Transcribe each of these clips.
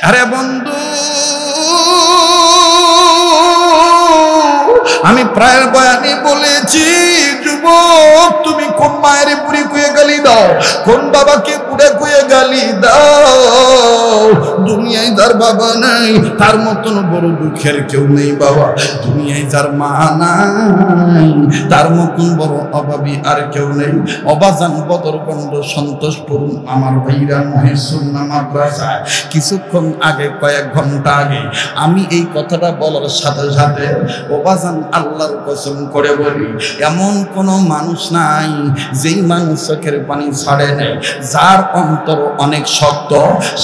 আরে বন্ধু, আমি প্রায় বয়ানে বলেছি, যুবক তুমি কোন মায়ের বুড়ি কুয়ে গালি দাও, কোন বাবাকে বুড়ে কুয়ে গালি দাও। দুনিয়ায় যার বাবা নাই তার মতন বড় দুঃখের কেউ নেই বাবা। দুনিয়ায় যার মা নাই তার মতন বড় অভাবী আর কেউ নেই। অবাজান বদরগঞ্জ সন্তোষপুর আমার ভাইরা মহেশূন্না মাদ্রাসায় কিছুক্ষণ আগে, কয়েক ঘন্টা আগে আমি এই কথাটা বলার সাথে সাথে অবাজান আল্লাহর কসম করে বলি, এমন কোনো মানুষ নাই যেই মানুষ চোখের পানি ছাড়ে নেই। যার অন্তর অনেক শক্ত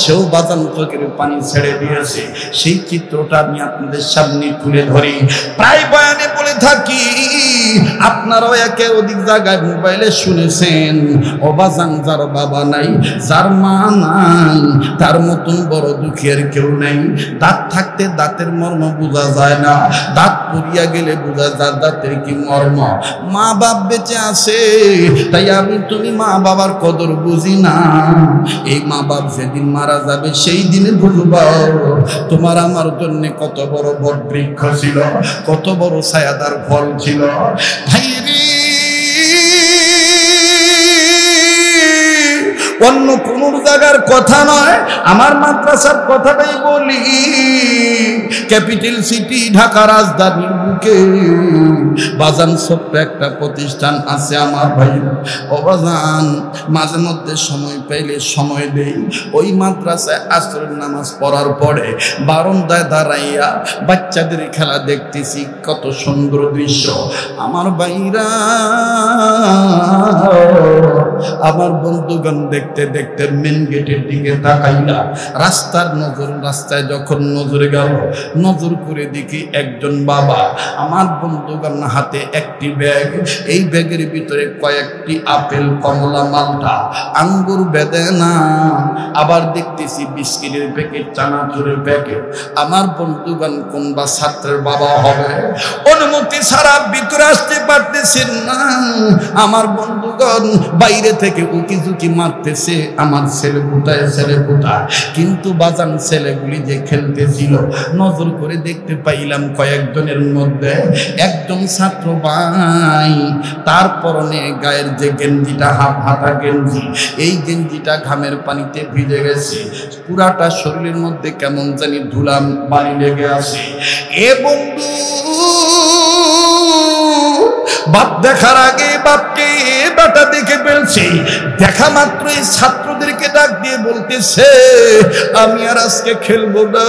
সেও বাজান চোখের পানি ছেড়ে দিয়েছে। সেই চিত্রটা আমি আপনাদের সামনে তুলে ধরি। প্রায় বয়ানে বলে থাকি, আপনারাও একের অধিক জায়গায় মোবাইলে শুনেছেন, অবাজান যার বাবা নাই, যার মা নাই, তার মতন বড় দুঃখের কেউ নেই। দাঁত থাকতে দাঁতের মর্ম বোঝা যায় না, দাঁত পড়িয়া গেলে বোঝা যায় দাঁতের কি মর্ম। মা বাপ বেঁচে আছে তাই আমি তুমি মা বাবার কদর বুঝি না। এই মা বাপ যেদিন মারা যাবে সেই দিনে বুঝবা তোমার আমার জন্য কত বড় বট বৃক্ষ ছিল, কত বড় ছায়াদার ফল ছিল। ভাই রে, অন্য কোন জায়গার কথা নয়, আমার মাদ্রাসার কথাটাই বলি। ক্যাপিটাল সিটি ঢাকা রাজধানীর বুকে বাজান ছোট্ট একটা প্রতিষ্ঠান আছে আমার ভাই। অবাজান মাঝে মধ্যে সময় পাইলে সময় দেই। ওই মাদ্রাসায় আসরের নামাজ পড়ার পরে বারান্দায় দাঁড়াইয়া বাচ্চাদের খেলা দেখতেছি, কত সুন্দর দৃশ্য। আমার ভাইরা, আমার বন্ধুগণ দেখতে দেখতে মেন গেটের দিকে তাকাইলা। রাস্তায় যখন নজরে গেল, নজর করে দেখি একজন বাবা, আমার বন্ধুগণ হাতে একটি ব্যাগ, এই ব্যাগের ভিতরে কয়েকটি আপেল, কমলা, মালটা, আঙ্গুর, বেদানা, আবার দেখতেছি বিস্কিটের প্যাকেট, চানাচুরের প্যাকেট। আমার বন্ধুগণ কোন বা ছাত্রের বাবা হবে, অনুমতি ছাড়া ভিতরে আসতে পারতেছেন না। আমার বন্ধুগণ বাইরে থেকে উকি ঝুঁকি মারতেছে, আমার ছেলে কোথায়, ছেলে কোথায়। কিন্তু বাজান ছেলেগুলি যে খেলতেছিল, নজর করে দেখতে পাইলাম কয়েকজনের মধ্যে একজন ছাত্র ভাই, তার পরনে গায়ের যে গেঞ্জিটা, হাফ হাতা গেঞ্জি, এই গেঞ্জিটা ঘামের পানিতে ভিজে গেছে, পুরাটা শরীরের মধ্যে কেমন জানি ধুলা বালি লেগে আছে। এ বন্ধু, বাপ দেখার আগে বাপকে বেটা দেখে ফেলছে। দেখা মাত্রই ছাত্রদেরকে ডাক দিয়ে বলতেছে, আমি আর আজকে খেলবো না।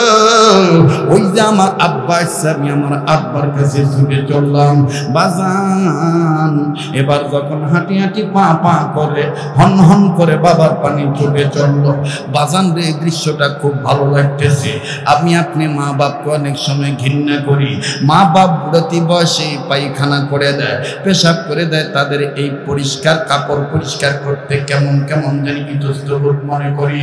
ওই যে আমার আব্বা আসছে, আমি আমার আব্বার কাছে ছুটে চললাম। বাজান এবার যখন হাঁটি হাঁটি পা পা করে, হন হন করে বাবার পানি ছুটে চললো। বাজান রে, দৃশ্যটা খুব ভালো লাগতেছে। আমি আপনি মা বাপকে অনেক সময় ঘৃণা করি। মা বাপ বুড়াতি বয়সে পায়খানা করে দেয়, পেশাব করে দেয়, তাদের এই পরিষ্কার কাপড় পরিষ্কার করতে কেমন কেমন জানি ইতস্তবোধ মনে করি।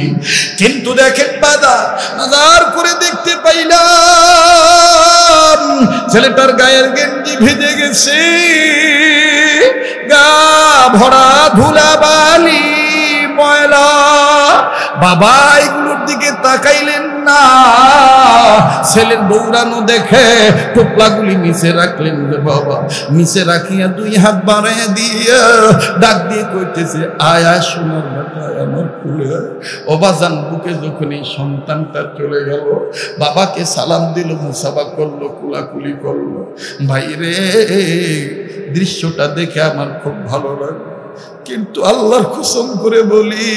কিন্তু দেখেন বাজার করে দেখতে পাইলাম ছেলেটার গায়ের গেঞ্জি ভিজে গেছে, গা ভরা ধুলা বালি ময়লা। বাবা এগুলোর দিকে তাকাইলেন না, ছেলের দৌড়ানো দেখে টোপলাগুলি নিচে রাখলেন। বাবা নিচে রাখিয়া দুই হাত বাড়াইয়া দিয়ে ডাক দিয়ে কইতেছে, আয়া সোনার বেটা আমার কুলে। অবাজান বুকে যখন এই সন্তানটা চলে গেল, বাবাকে সালাম দিল, মুসাফা করলো, কুলাকুলি করলো। ভাই রে, দৃশ্যটা দেখে আমার খুব ভালো লাগে। কিন্তু আল্লাহর কসম করে বলি,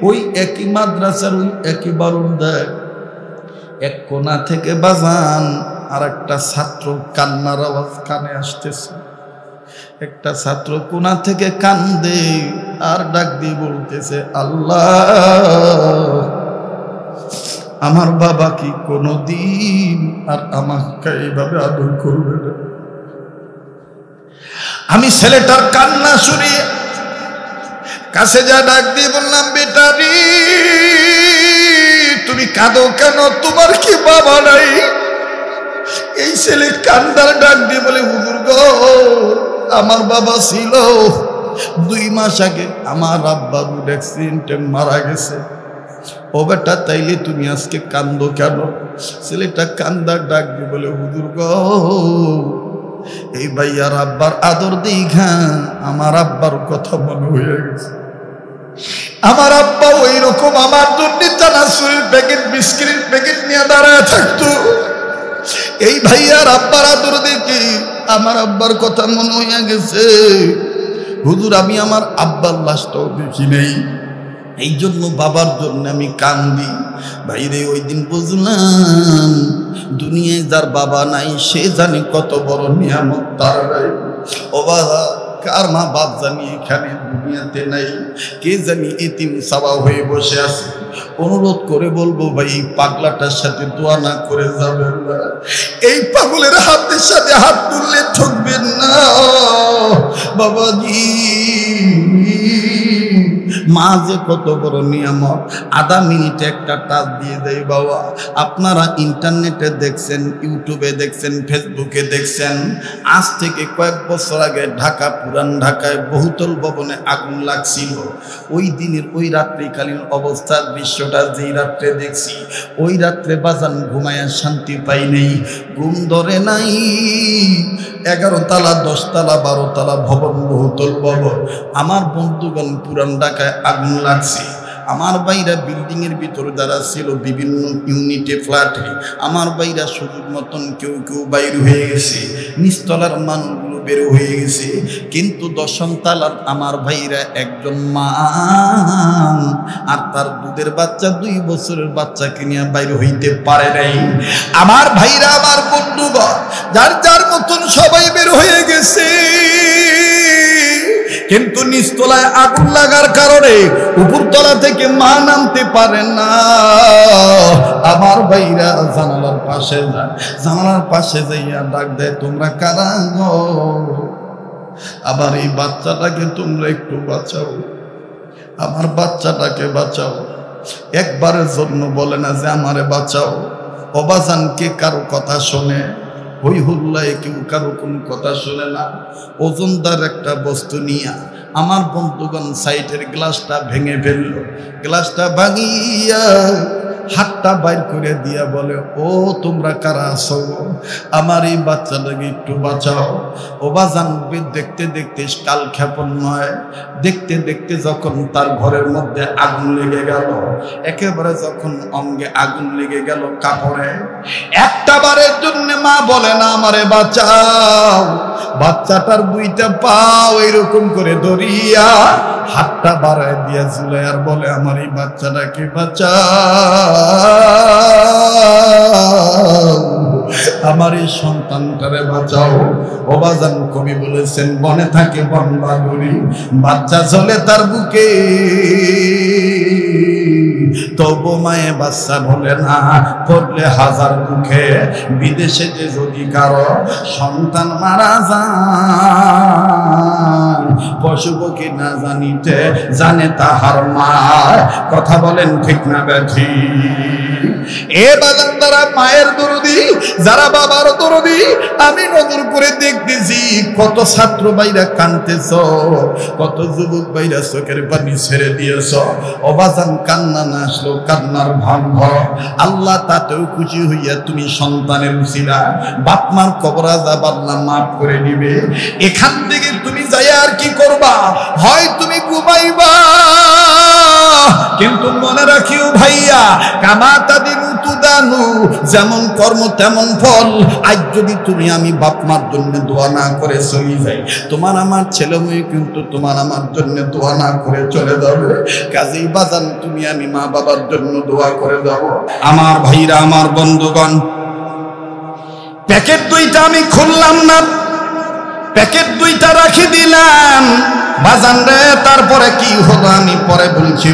ওই একই মাদ্রাসার ওই একই বারান্দায় এক কোণা থেকে বাজান আর একটা ছাত্র কান্নার আওয়াজ কানে আসতেছে। একটা ছাত্র কোণা থেকে কান্দে আর ডাক দিয়ে বলতেছে, আল্লাহ, আমার বাবা কি কোনদিন আর আমাকে এইভাবে আদর করবে না? আমি ছেলেটার কান্না শুনে কাছে যা ডাক দিয়ে বললাম, বেটারি তুমি কাঁদো কেন? তোমার কি বাবা নাই? এই ছেলে কান্দার ডাক দিয়ে বলে, হুজুর গো, আমার বাবা ছিল, 2 মাস আগে আমার আব্বা রোড অ্যাক্সিডেন্টে মারা গেছে। ও বেটা তাইলে তুমি আজকে কান্দো কেন? ছেলেটা কান্দার ডাক দিয়ে বলে, হুজুর গো, এই ভাইয়ার আব্বার আদর দেখা আমার আব্বার কথা মনে হয়ে গেছে। আমার আব্বা ওই রকম আমার জন্য চানাচুরের প্যাকেট, বিস্কিটের প্যাকেট নিয়ে দাঁড়ায় থাকতো। এই ভাইয়ার আব্বার আদর দেখে আমার আব্বার কথা মনে হয়ে গেছে। হুজুর আমি আমার আব্বার লাশটাও দেখি নেই, এই জন্য বাবার জন্য আমি কান্দি। ভাইরে ওই দিন বুঝলাম দুনিয়ায় যার বাবা নাই সে জানি কত বড় নিয়ামত তার নাই। ও বাবা, কার মা বাপ জানি এখানে দুনিয়াতে নাই, কে জানি এতিম সাবা হয়ে বসে আছে। অনুরোধ করে বলবো ভাই, এই পাগলাটার সাথে দোয়া না করে যাবেন না, এই পাগলের হাতের সাথে হাত তুললে ঠকবেন না বাবাজি। মা যে কত বড় নিয়ামত, আধা মিনিটে একটা টাচ দিয়ে দেয় বাবা। আপনারা ইন্টারনেটে দেখছেন, ইউটিউবে দেখছেন, ফেসবুকে দেখছেন, আজ থেকে কয়েক বছর আগে ঢাকা, পুরান ঢাকায় বহুতল ভবনে আগুন লাগছিল। ওই দিনের ওই রাত্রিকালীন অবস্থার দৃশ্যটা যেই রাত্রে দেখছি, ওই রাত্রে বাজান ঘুমায়া শান্তি পাই নেই, ঘুম ধরে নাই। 11 তলা, 10 তলা, 12 তলা ভবন, বহুতল ভবন। আমার বন্ধুগণ, পুরান ঢাকায় আগুন লাগছে। আমার ভাইরা বিল্ডিং এর ভিতরে যারা ছিল বিভিন্ন ইউনিটে, ফ্ল্যাটে, আমার ভাইরা সুযোগ মতন কেউ কেউ বাইর হয়ে গেছে, নিচতলার মানুষগুলো বের হয়ে গেছে। কিন্তু 10ম তলার আমার ভাইরা একজন মা আর তার দুধের বাচ্চা, 2 বছরের বাচ্চাকে নিয়ে বাইর হইতে পারে নাই। আমার ভাইরা, আমার বন্ধুগণ, যার যার মতন সবাই বের হয়ে গেছে, কিন্তু নিচতলায় আগুন লাগার কারণে উপরতলা থেকে মা নামতে পারে না। আমার ভাইরা জানালার পাশে যায়, জানালার পাশে যাইয়া ডাক দেয়, তোমরা কারা গো? আবার এই বাচ্চাটাকে তোমরা একটু বাঁচাও, আমার বাচ্চাটাকে বাঁচাও। একবারের জন্য বলে না যে আমারে বাঁচাও। অবাজানকে কারো কথা শোনে, হই হুল্লায় কেউ কারো কোনো কথা শোনে না। ওজনদার একটা বস্তু নিয়ে আমার বন্ধুগণ সাইডের গ্লাসটা ভেঙে ফেলল। গ্লাসটা ভাঙিয়া হাতটা বাইর করে দিয়া বলে, ও তোমরা কারা আছো? আমার এই বাচ্চাটাকে একটু বাঁচাও। ও বাজান দেখতে দেখতে কাল ক্ষেপণ নয়, দেখতে দেখতে যখন তার ঘরের মধ্যে আগুন লেগে গেল, একেবারে যখন অঙ্গে আগুন লেগে গেল, কাপড়ে, একটা বারের জন্য মা বলে না আমারে বাঁচাও। বাচ্চাটার 2টা পাও এরকম করে ধরিয়া হাতটা বাড়ায় দিয়া ঝুলে আর বলে, আমার এই বাচ্চাটাকে বাঁচাও, আমার এই সন্তানটারে বাঁচাও। ওবাজান কবি বলেছেন, বনে থাকে বনবাগুড়ি, বাচ্চা চলে তার বুকে, তবু মায়ে বাচ্চা বলে না, পড়লে হাজার মুখে। বিদেশে যে যদি কারো সন্তান মারা যায়, পশু পক্ষী না জানিতে জানে তাহার মা। কথা বলেন ঠিক না ব্যাঠি? এ বাজান, তারা মায়ের দরদি, যারা বাবার দরদি, আমি নজর করে দেখতেছি কত ছাত্র ভাইরা কাঁদতেছ, কত যুবক ভাইরা চোখের পানি ছেড়ে দিয়েছ। অবাজান কান্না না আসলো, কান্নার ভাব ভর। আল্লাহ তাতেও খুশি হইয়া তুমি সন্তানের উসিলা বাপমার কবর আযাব আল্লাহ মাফ করে দিবে। এখান থেকে তুমি যাই আর কি করবা? হয় তুমি ঘুমাইবা, কিন্তু মনে রাখিও ভাইয়া, কামাতাদিনু তুদানু, যেমন কর্ম তেমন ফল। আজ যদি তুমি আমি বাপ মার জন্য দোয়া না করে চলে যাই, তোমার আমার ছেলে মেয়ে কিন্তু তোমার আমার জন্য দোয়া না করে চলে যাবে। কাজেই বাজান, তুমি আমি মা বাবার জন্য দোয়া করে দাও। আমার ভাইরা, আমার বন্ধুগণ, প্যাকেট 2টা আমি খুললাম না, প্যাকেট 2টা রাখি দিলাম বাজান রে। তারপরে কি হলো আমি পরে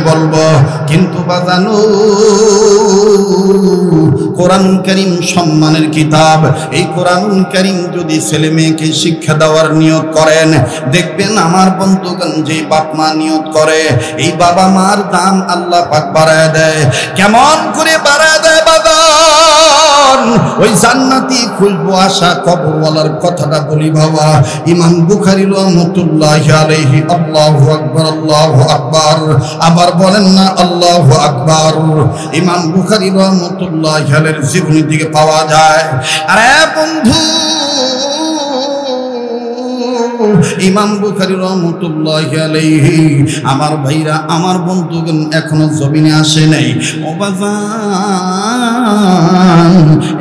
বলবো। কিন্তু বাজানো, কোরআন কারীম সম্মানের কিতাব। এই কোরআন কারীম যদি ছেলে মেয়েকে শিক্ষা দেওয়ার নিয়ত করেন, দেখবেন আমার বন্ধুগণ, যে বাপ মা নিয়ত করে, এই বাবা মার দাম আল্লাহ পাক বাড়ায় দেয়। কেমন করে বাড়ায় দেয় বাজান? ওই জান্নাতি খুঁজবো আশা কবরওয়ালার কথাটা বলি বাবা। ইমাম বুখারী রাহমাতুল্লাহি আলাইহি আল্লাহু আকবার আল্লাহু আকবার, আবার বলেন না আল্লাহু আকবার। ইমাম বুখারী রাহমাতুল্লাহি আলাইহির জীবনী থেকে পাওয়া যায়। আরে বন্ধু, ইমাম বুখারী রাহমাতুল্লাহি আলাইহি, আমার ভাইরা আমার বন্ধুগণ এখনো জমিনে আসে নাই। ও বাজান,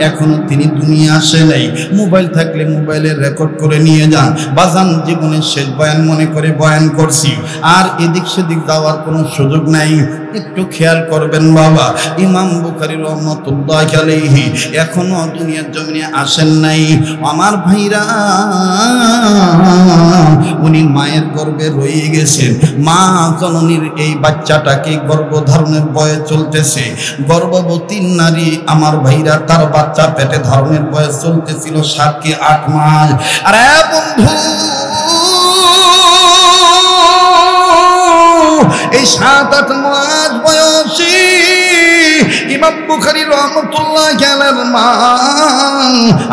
এখনো তিনি দুনিয়া আসে নাই। মোবাইল থাকলে মোবাইলে রেকর্ড করে নিয়ে যান। বাজান জীবনের শেষ বয়ান মনে করে বয়ান করছি, আর এদিক সেদিক যাওয়ার কোনো সুযোগ নাই। একটু খেয়াল করবেন বাবা, ইমাম বুখারী রাহমাতুল্লাহি আলাইহি এখনো দুনিয়ার জমিনে আসেন নাই। আমার ভাইরা, উনি মায়ের গর্ভে রয়ে গেছেন। মা জননীর এই বাচ্চাটাকে গর্ভধারণের বয়ে চলতেছে। গর্ভবতী নারী আমার ভাইরা, তার বাচ্চা পেটে ধারণের বয়ে চলতেছিল 7 কি 8 মাস। আরে বন্ধু, এই 7-8 মাস বয়সী ইমাম বুখারী রাহমাতুল্লাহি আলাইহির মা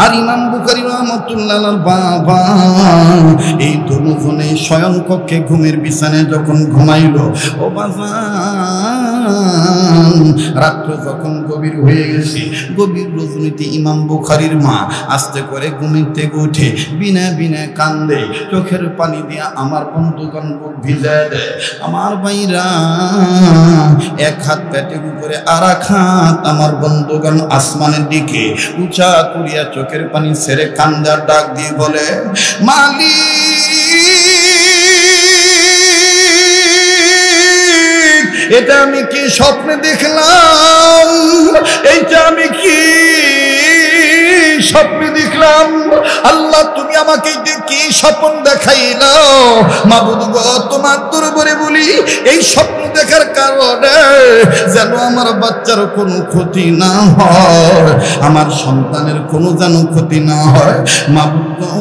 আর ইমাম বুখারী রাহমাতুল্লাহি আলাইহির বাবা, এই দুজনে শয়ন কক্ষে ঘুমের বিছানায় যখন ঘুমাইলো, ও বাজান রাত্র যখন গভীর হয়ে গেছে, গভীর রজনীতে ইমাম বুখারীর মা আস্তে করে ঘুমের থেকে উঠে বিনা বিনা কান্দে, চোখের পানি দিয়া আমার বন্ধুগণ বুক ভিজায় দেয়। আমার ভাইরা, এক হাত পেটের উপরে আর এক হাত আমার বন্ধুগণ আসমানের দিকে উঁচা করিয়া চোখের পানি ছেড়ে কান্দার ডাক দিয়ে বলে, মালিক, এটা আমি কি স্বপ্নে দেখলাম? এইটা আমি কি স্বপ্নে দেখলাম? আল্লাহ, তুমি আমাকে কি স্বপ্ন দেখাইলো? মাবুদ গো, তোমার দরবারে বলি, এই স্বপ্ন দেখার কারণে যেন আমার বাচ্চার কোনো ক্ষতি না হয়, আমার সন্তানের কোনো যেন ক্ষতি না হয়। মাবুদ গো,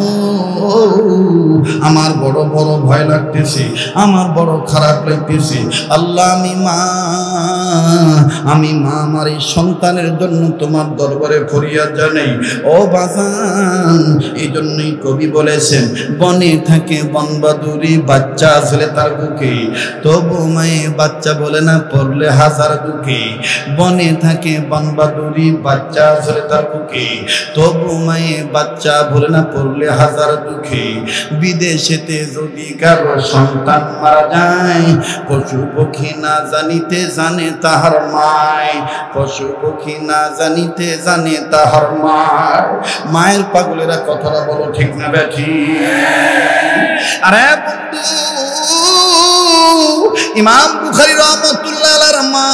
আমার বড় বড় ভয় লাগতেছে, আমার বড় খারাপ লাগতেছে। আল্লাহ, আমি মা আমার এই সন্তানের জন্য তোমার দরবারে ফরিয়াদ জানাই। ও বাজান, এই জন্যই কবি বলেছেন, বনে থাকে বনবাদুরি, বাচ্চা আসলে তার বুকে, তবু মায়ে বাচ্চা বলে না পড়লে হাজার দুঃখে। বনে থাকে বনবাদুরি, বাচ্চা আসলে তার বুকে, তবু মায়ে বাচ্চা বলে না পড়লে হাজার দুঃখে। বিদেশেতে যদি কারো সন্তান মারা যায়, পশু পক্ষী না জানিতে জানে তাহার মায়, পশু পক্ষী না জানিতে জানে তাহার মায়। মায়ের পাগলেরা কথাটা বলো, ঠিক না বেঠি? আরে বন্ধু, ইমাম বুখারী রাহমাতুল্লাহি আলাইহির মা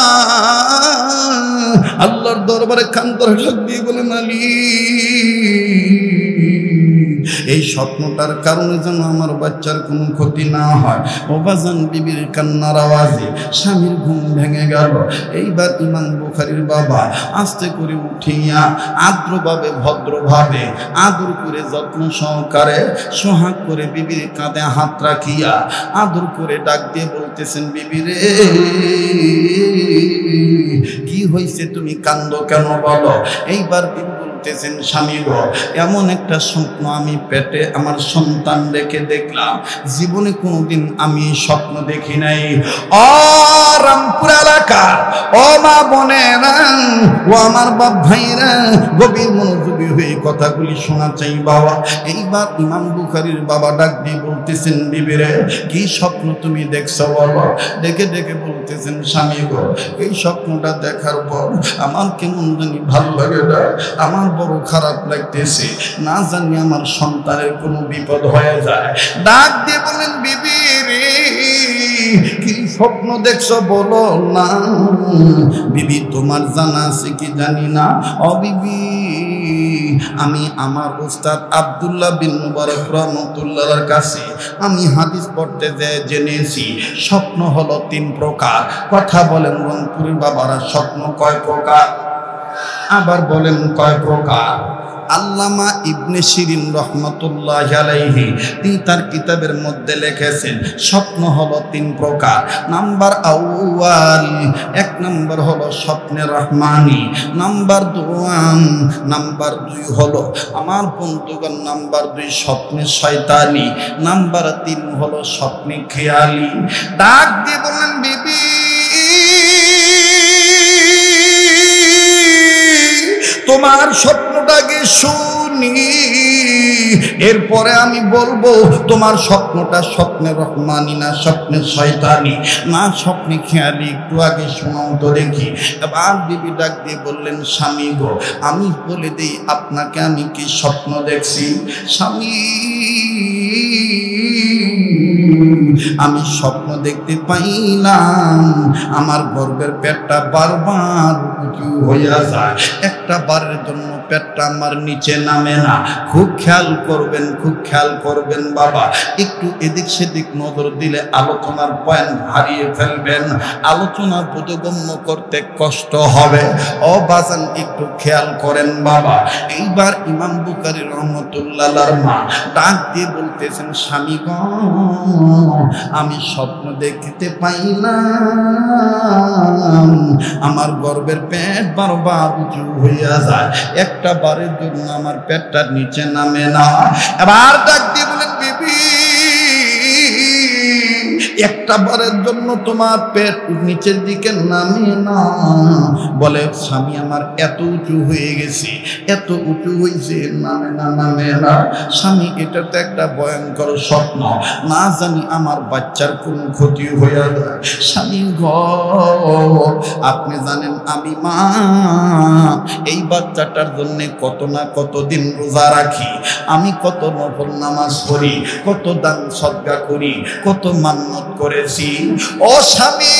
আল্লাহর দরবারে কান্দর ঢাক দিয়ে বলে, মালিক, এই স্বপ্নটার কারণে যেন আমার বাচ্চার কোনো ক্ষতি না হয়। ও বাজান, বিবির কান্নার আওয়াজে স্বামীর ঘুম ভেঙে গেল। এইবার ইমাম বুখারীর বাবা আস্তে করে উঠিয়া আদ্রভাবে ভদ্রভাবে আদর করে যত্ন সহকারে সোহাগ করে বিবির কাঁধে হাত রাখিয়া আদর করে ডাক দিয়ে বলতেছেন, বিবি রে, কি হয়েছে, তুমি কান্দো কেন বলো? এইবার বলতেছেন, স্বামী গো, এমন একটা স্বপ্ন আমি পেটে আমার সন্তান রেখে দেখলাম, জীবনে কোনোদিন আমি স্বপ্ন দেখি নাই। ও রামপুর এলাকা, ও মা বোনেরা, ও আমার বাপ ভাইরা, গভীর মনোযোগী হয়ে কথাগুলি শোনা চাই বাবা। এইবার ইমাম বুখারীর বাবা ডাক দিয়ে বলতেছেন, বিবি রে, কি স্বপ্ন তুমি দেখছো বলো? দেখে দেখে বলতেছেন, স্বামী গো, এই স্বপ্নটা দেখার পর আমার কেমন জানি ভালো লাগে না, আমার বড় খারাপ লাগতেছে, না জানি আমার সন্তানের কোনো বিপদ হয়ে যায়। ডাক দিয়ে বলেন, বিবি রে, কি স্বপ্ন দেখছো বলো না? বিবি, তোমার জানা আছে কি জানি না। ও বিবি, আমি আমার উস্তাদ আব্দুল্লাহ বিন মুবারক রাহমাতুল্লাহর কাছে আমি হাদিস পড়তে জেনেছি, স্বপ্ন হলো 3 প্রকার। কথা বলেন রংপুরের বাবারা, স্বপ্ন কয় প্রকার? আবার বলেন কয় প্রকার? আল্লামা ইবনে শিরিন রহমাতুল্লাহ আলাইহি তিনি তার কিতাবের মধ্যে লিখেছেন স্বপ্ন হলো 3 প্রকার। নাম্বার আউয়াল, 1 নাম্বার হলো স্বপ্নে রহমানি, নাম্বার 2 হলো আমার বন্ধুগণ, নাম্বার 2 স্বপ্নে শয়তানি, নাম্বার 3 হলো স্বপ্নে খেয়ালি। ডাক দিয়ে বললেন, বিবি তোমার স্বপ্নটাকে শুনি, এরপরে আমি বলবো তোমার স্বপ্নটা স্বপ্নে রহমানি না স্বপ্নে শয়তানি না স্বপ্নে খেয়ালি, একটু আগে শোনাও তো দেখি। এবার বিবি ডাক দিয়ে বললেন, স্বামী গো আমি বলে দিই আপনাকে আমি কি স্বপ্ন দেখছি। স্বামী আমি স্বপ্ন দেখতে পাইলাম আমার গর্ভের পেটটা বারবার উঁচু হইয়া যায়, একটা বারের জন্য পেটটা আমার নিচে নামে না। খুব খেয়াল করবেন, খুব খেয়াল করবেন বাবা, একটু এদিক সেদিক নজর দিলে আলোচনার পয়েন্ট হারিয়ে ফেলবেন, আলোচনা বোধগম্য করতে কষ্ট হবে। ও বাজান একটু খেয়াল করেন বাবা। এইবার ইমাম বুখারী রহমাতুল্লাহর মা ডাক দিয়ে বলতেছেন, স্বামী গো আমি স্বপ্ন দেখতে পাইলাম আমার গর্ভের পেট বারবার উঁচু হইয়া যায়, একটা বারের জন্য আমার পেটটা নিচে নামে না। এবার ডাক দিয়ে বলেন, বিবি একটা বারের জন্য তোমার পেট নিচের দিকে নামে না। বলে, স্বামী আমার এত উঁচু হয়ে গেছে, এত উঁচু হয়েছে, নামে না নামে না। স্বামী এটা তো একটা ভয়ঙ্কর স্বপ্ন, না জানি আমার বাচ্চার কোনো ক্ষতি হয়ে যায়। স্বামী গো আপনি জানেন আমি মা এই বাচ্চাটার জন্য কত না কত দিন রোজা রাখি, আমি কত নফল নামাজ পড়ি, কত দান সদকা করি, কত মান্নত করেছি। ও স্বামী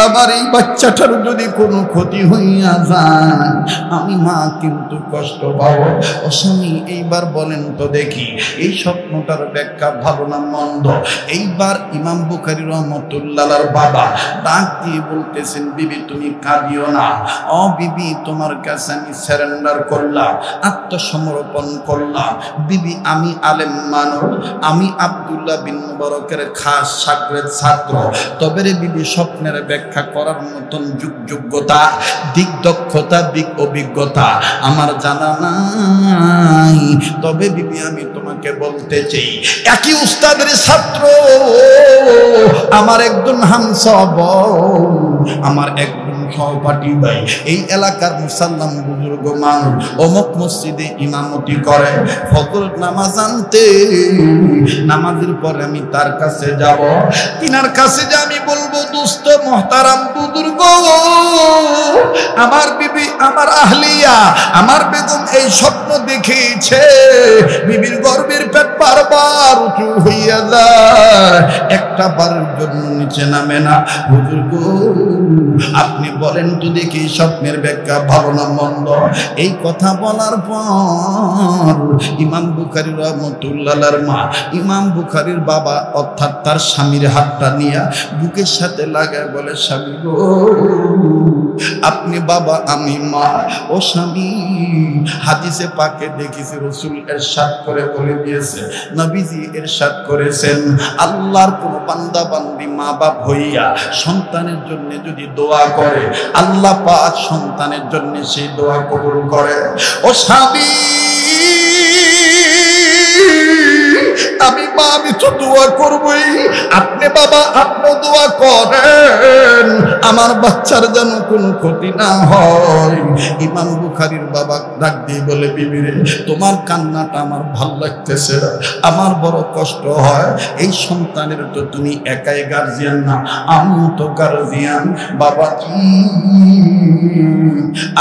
আমার এই বাচ্চাটার যদি কোনো ক্ষতি হইয়া যায় আমি মা কিন্তু কষ্ট পাবো। ও স্বামী এইবার বলেন তো দেখি এই স্বপ্নটার ব্যাখ্যা ভালো না মন্দ? এইবার ইমাম বুখারী রহমাতুল্লাহর বাবা ডাক দিয়ে বলতেছেন, বিবি তুমি কাঁদিও না। ও বিবি তোমার কাছে আমি সারেন্ডার করলাম, আত্মসমর্পণ করলাম। বিবি আমি আলেম মানুষ, আমি আব্দুল্লাহ বিন মুবারকের খাস শাগরেদ ছাত্র, তবে রে বিবি স্বপ্নের ব্যাখ্যা করার মতন যোগ্যতা, দিক দক্ষতা, দিক অভিজ্ঞতা আমার জানা নাই। তবে বিবি আমি তোমাকে বলতে চাই, একই উস্তাদের ছাত্র আমার একজন হামসব, আমার একজন সহপাঠী ভাই, এই এলাকার মুসাল্লাম বুজুর্গ মানুষ, অমুক মসজিদে ইমামতি করে, ফজর নামাজ আনতে, নামাজের পরে আমি তার কাছে যাব, তিনার কাছে যে আমি বলবো, দোস্ত মোহতারাম বুজুর্গ আমার বিবি আমার আহলিয়া আমার বেগম এই স্বপ্ন দেখেছে, বিবির গর্ভের পেট বারবার উঁচু হইয়া যায়, একটা বারের জন্য নিচে নামে না। হুজুর গো আপনি বলেন তো দেখি স্বপ্নের ব্যাখ্যা ভালো না মন্দ? এই কথা বলার পর ইমাম বুখারী রহমাতুল্লাহর মা, ইমাম বুখারীর বাবা অর্থাৎ তার স্বামীর হাতটা নিয়ে বুকের সাথে লাগায় বলে, স্বামী গো আপনি বাবা আমি মা। ও স্বামী হাদিসে পাকে দেখেছি রাসূল ইরশাদ করে বলে দিয়েছে, নবীজি ইরশাদ করেছেন, আল্লাহর কোন বান্দা বান্দি মা বাপ হইয়া সন্তানের জন্য যদি দোয়া করে আল্লাহ পাক সন্তানের জন্য সেই দোয়া কবুল করে। ও স্বামী আমি মা আমি তো দোয়া করবই, আপনি বাবা আপনি দোয়া করেন আমার বাচ্চার যেন কোনো ক্ষতি না হয়। ইমাম বুখারীর বাবা ডাক দিয়ে বলে, বিবি রে তোমার কান্নাটা আমার ভাল লাগতেছে, আমার বড় কষ্ট হয়, এই সন্তানের তো তুমি একাই গার্জিয়ান না, আমিও তো গার্জিয়ান। বাবা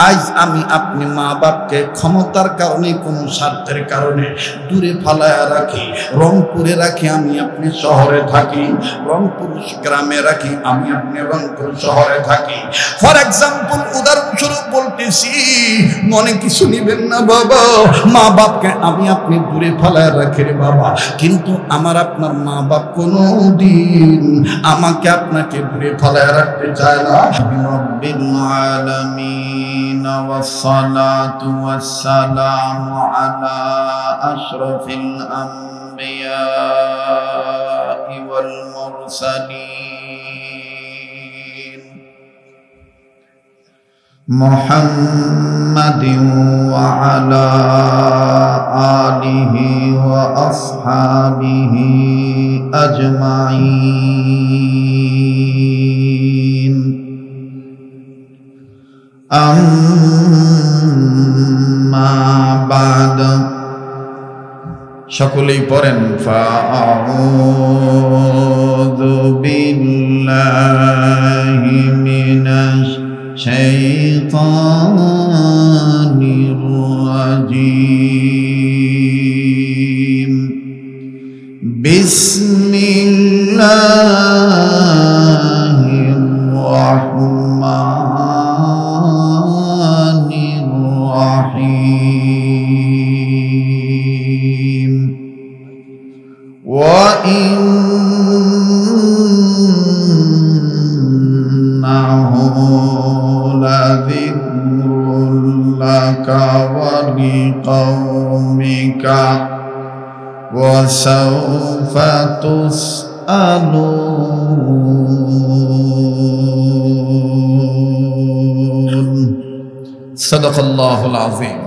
আজ আমি আপনি মা বাপকে ক্ষমতার কারণে কোনো স্বার্থের কারণে দূরে ফালায়া রাখি, রংপুরে রাখি, আমি আপনি শহরে থাকি, রংপুর গ্রামে রাখি, আমি আপনি রংপুর শহরে থাকি। ফর এক্সাম্পল উদাহরণস্বরূপ বলতে বেশি, মনে কিছু নিবেন না বাবা। মা বাপকে আমি আপনি দূরে ফেলায় রাখে রে বাবা, কিন্তু আমার আপনার মা বাপ কোনো দিন আমাকে আপনাকে দূরে ফেলায় রাখতে চায় না। রব্বিল আলামিন ওয়াসসালাতু ওয়াসসালামু আলা আশরাফিল আম্বিয়া ওয়াল মুরসালিন মুহাম্মাদিন ওয়া আলা আলিহি ওয়া আসহাবিহি আজমাইন। আম্মা বা'দ, সকলেই পড়েন ফাআউযু বিল্লাহি মিনাশ শাইতানির রাজীম। বিসমিল্লাহির রাহমানির রাহিম। ওয়া ইন্নাহু লাযিক্রুন লাকা ওয়া লিকাওমিকা ওয়া সাওফা তুসআলুন। সাদাকাল্লাহুল আযীম।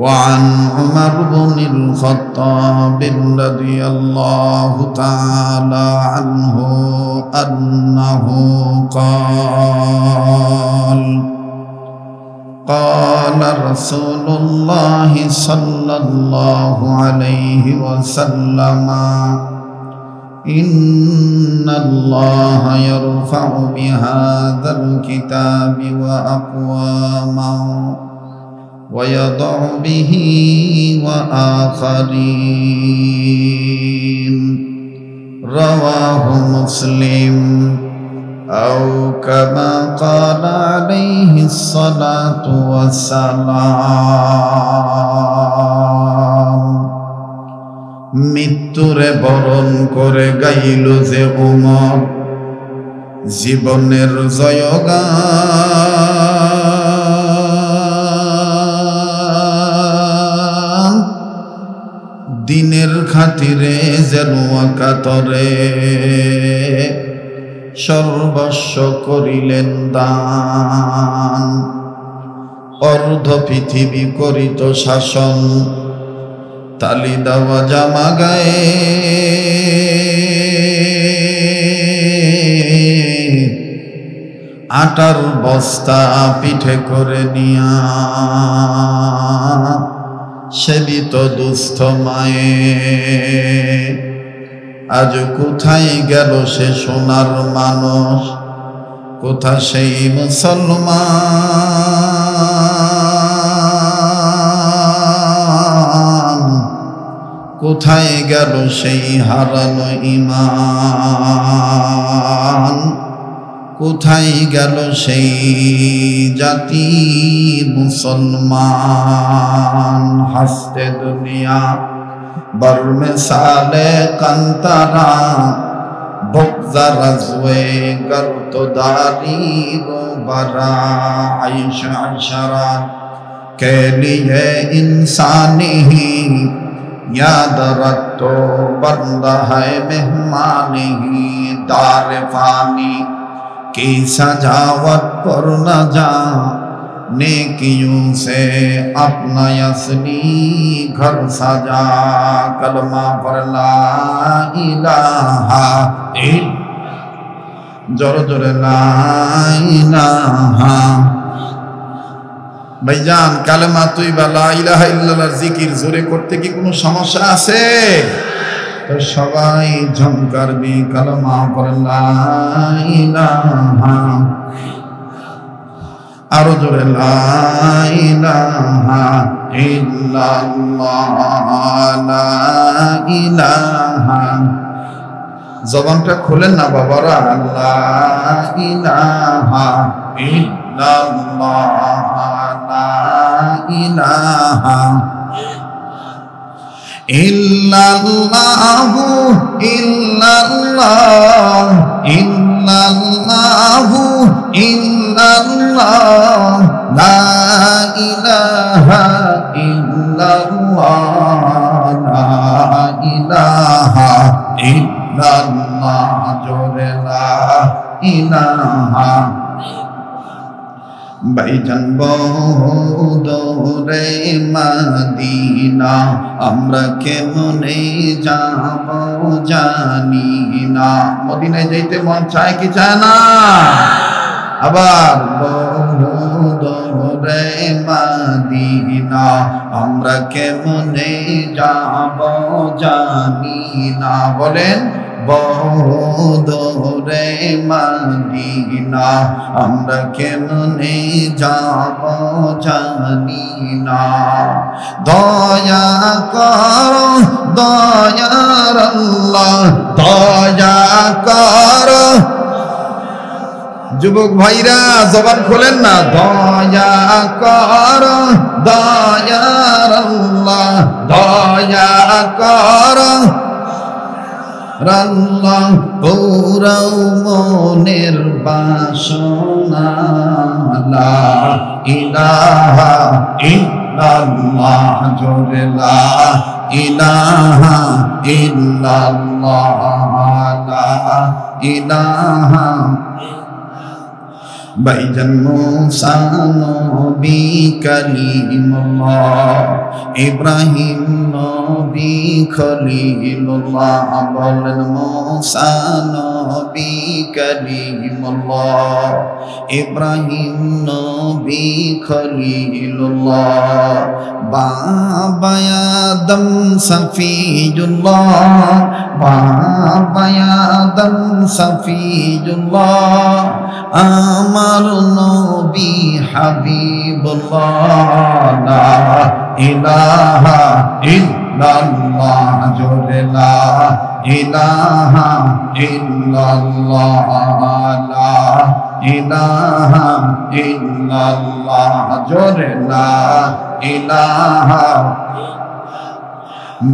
وعن عمر بن الخطاب رضي الله تعالى عنه أنه قال قال رسول الله صلى الله عليه وسلم إن الله يرفع بهذا الكتاب وأقواما ويضع به وآخرين. رواه مسلم أو كما قال عليه الصلاة والسلام. মৃত্যুরে বরণ করে গাইল যে উমর জীবনের জয়গান, দিনের খাতিরে যেন কাতরে সর্বস্ব করিলেন দান। অর্ধ পৃথিবী করিত শাসন, তালি দেওয়া জামা গায়ে আটার বস্তা পিঠে করে নিয়া সেবিত দুস্থ মায়ে। আজ কোথায় গেল সে সোনার মানুষ, কোথা সেই মুসলমান, কোথায় গেল সেই হারানো ঈমান, কোথায় গেল সেই জাতি মুসলমান। হাসতে দুনিয়া বর্মে সালে কান্তারা, বকজা রাজওয়ে গর্ত দারি গোবরা। আয়েশা আশরা কে লিয়ে ইনসানি হি याद रखो बंदा है मेहमानी ही। दार फानी की सजावट पर न जा, नेकियों से अपना असली घर सजा। कलमा पर ला इलाहा जोर जोर ला इलाहा। ভাইজান কালেমা তৈবা লা ইলাহা ইল্লাল্লাহর জিকির জোরে করতে কি কোনো সমস্যা আছে? তো সবাই ঝংকার বি কালেমা পড়ে লা ইলাহা, আরো জোরে লা ইলাহা ইল্লাল্লাহ লা ইলাহা জবানটা খোলেন না বাবারা। লা ইলাহা ইল্লাল্লাহ, লা ইলাহা ইল্লাল্লাহু ইল্লাল্লাহ, ইল্লাল্লাহু ইল্লাল্লাহ, লা ইলাহা ইল্লাল্লাহ, লা ইলাহা ইল্লাল্লাহ, জোরে লা ইলাহা। ভাইজান বহুদূরে মদিনা, আমরা কেমনে যাব জানি না। মদিনায় যাইতে মন চায় কি চায় না? আবার বহুদূরে মদিনা, আমরা কেমনে যাব জানি না। বলেন বহুদূরে মদিনা, আমরা কেমনে যাব জানি না। দয়া করো দয়ার আল্লাহ, দয়া করো। যুবক ভাইরা জবান খোলেন না। দয়া করো দয়ার আল্লাহ, দয়া করো আল্লাহ, পুরাও মনের বাসনা। লা ইলাহা ইল্লাল্লাহ, জোরে লা ইলাহা ইল্লাল্লাহ, লা ইলাহা। ভাইজান মুসা নবী কালিমুল্লাহ, ইব্রাহিম নবী খলিলুল্লাহ। বলেন মুসা নবী কালিমুল্লাহ, ইব্রাহিম নবী খলিলুল্লাহ। বাবা আদম সফিউল্লাহ, বাবা আদম সফিউল্লাহ, আমার নবী হাবিবুল্লাহ। লা ইলাহা ইল্লাল্লাহ, জোরে লা ইলাহা ইল্লাল্লাহ, লা ইলাহা ইল্লাল্লাহ, জোরে লা ইলাহা।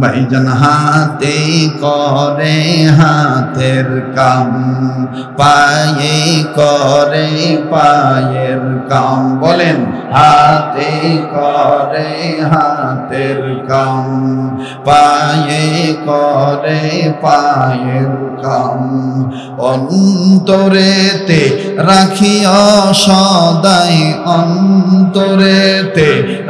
ভাইজান হাতে করে হাতের কাম, পায়ে করে পায়ের কাম। বলেন হাতে করে হাতের কাম, পায়ে করে পায়ের কাম। অন্তরেতে রাখিও সদাই, অন্তরেতে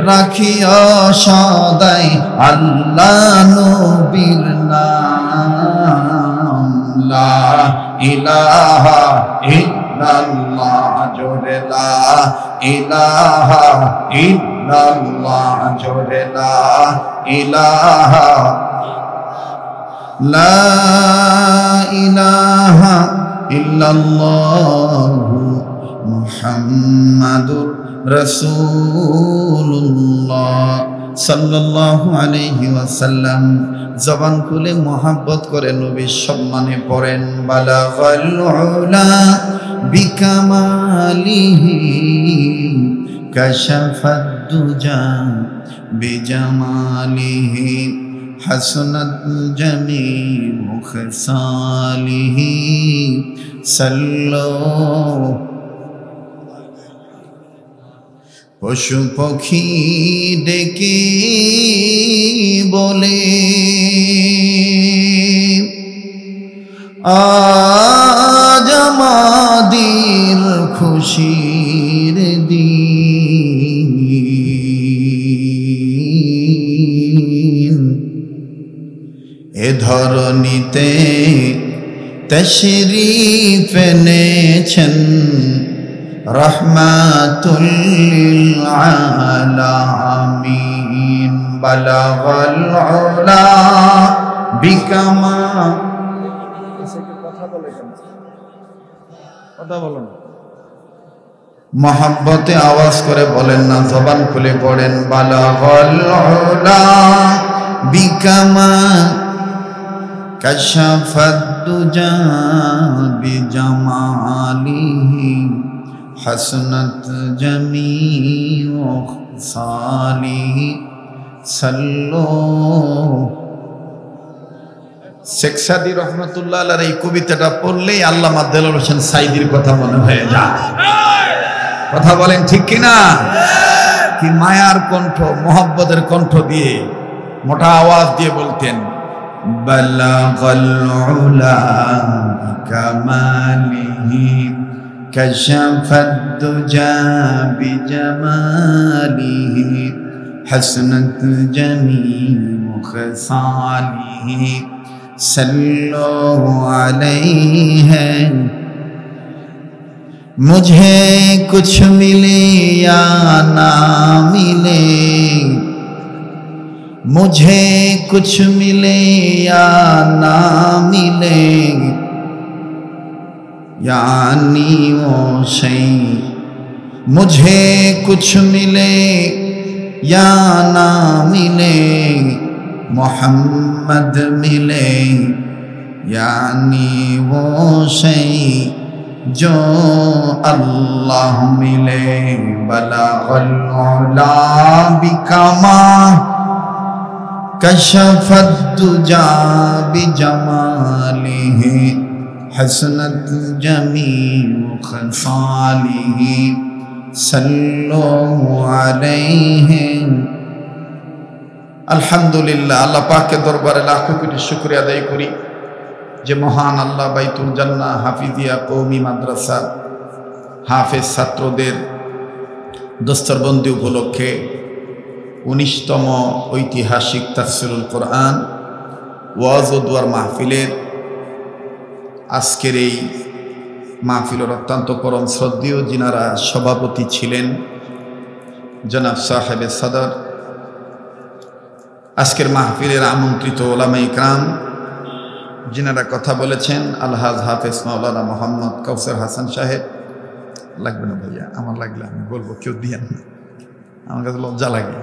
রাখিও সদাই আল্লাহ নবীর নাম। লা ইলাহা ইল্লাল্লাহ, জোরে লা ইলাহা ইল্লাল্লাহ, জোরে লা ইলাহা। লা ইলাহা ইল্লাল্লাহ মুহাম্মাদুর রাসূলুল্লাহ সাল্লাল্লাহু আলাইহি ওয়াসাল্লাম। জবান খুলে মোহাব্বত করে নবীর সম্মানে পড়েন বালাগাল উলা বিকামালিহি কাশাফাদ দুজা বিজামালিহি হাসনাত জামিউ খিসালিহি সাল্লাল্লাহু। পশু পক্ষী ডেকে বলে আজ আমাদের খুশির দিন। এ ধরণীতে তশরীফ এনেছেন রহমাতুল লিল আলামিন। বালাগাল উলা বিকামা। কথা বলেন মহব্বতে আওয়াজ করে বলেন না, জবান খুলে পড়েন বালাগাল উলা বিকামা कशफद्दुजा बिजमालिही हसनत जमीउ सालिही सल्लो। শেখ সাদী রহমতুল্লাহ আলাইহির এই কবিতাটা পড়লেই আল্লামা দেলোয়ার হোসেন সাঈদীর কথা মনে হয়ে যায়। কথা বলেন ঠিক কিনা? কি মায়ার কণ্ঠ, মোহাব্বতের কণ্ঠ দিয়ে মোটা আওয়াজ দিয়ে বলতেন, বালাগাল উলা কামালিহি কাশাফাদ্দুজা বিজামালিহি হসনত জমিউ খসালিহি सल्लो अलैहि। मुझे कुछ मिले या ना मिले, मुझे कुछ मिले या ना मिले, यानी वो शै मुझे कुछ मिले या ना मिले, मोहम्मद मिले यानी वो शै जो अल्लाह मिले। बलगल उला बिकमा कशफद्दुजा बिजमालिही हसनत जमीउ खसालिही सल्लो अलैहि। আলহামদুলিল্লাহ, আল্লাহ পাকের দরবারে লাখো কোটি শুকরিয়া আদায় করি যে মহান আল্লাহ বাইতুল জান্নাহ হাফিজিয়া কওমি মাদ্রাসা হাফেজ ছাত্রদের দস্তরবন্দি উপলক্ষে 19তম ঐতিহাসিক তাফসীরুল কোরআন ওয়াজ ও দুয়ার মাহফিলের আজকের এই মাহফিলের অত্যন্ত পরম শ্রদ্ধেয় যিনারা সভাপতি ছিলেন জনাব সাহেবে সদর, আজকের মাহফিলের আমন্ত্রিত ওলামায়ে ইকরাম যিনারা কথা বলেছেন, আলহাজ হাফেজ মাওলানা মোহাম্মদ কাউসার হাসান সাহেব। লাগবে না ভাইয়া, আমার লাগলে আমি বলবো, কেউ দিয়েন না, আমার কাছে লজ্জা লাগে,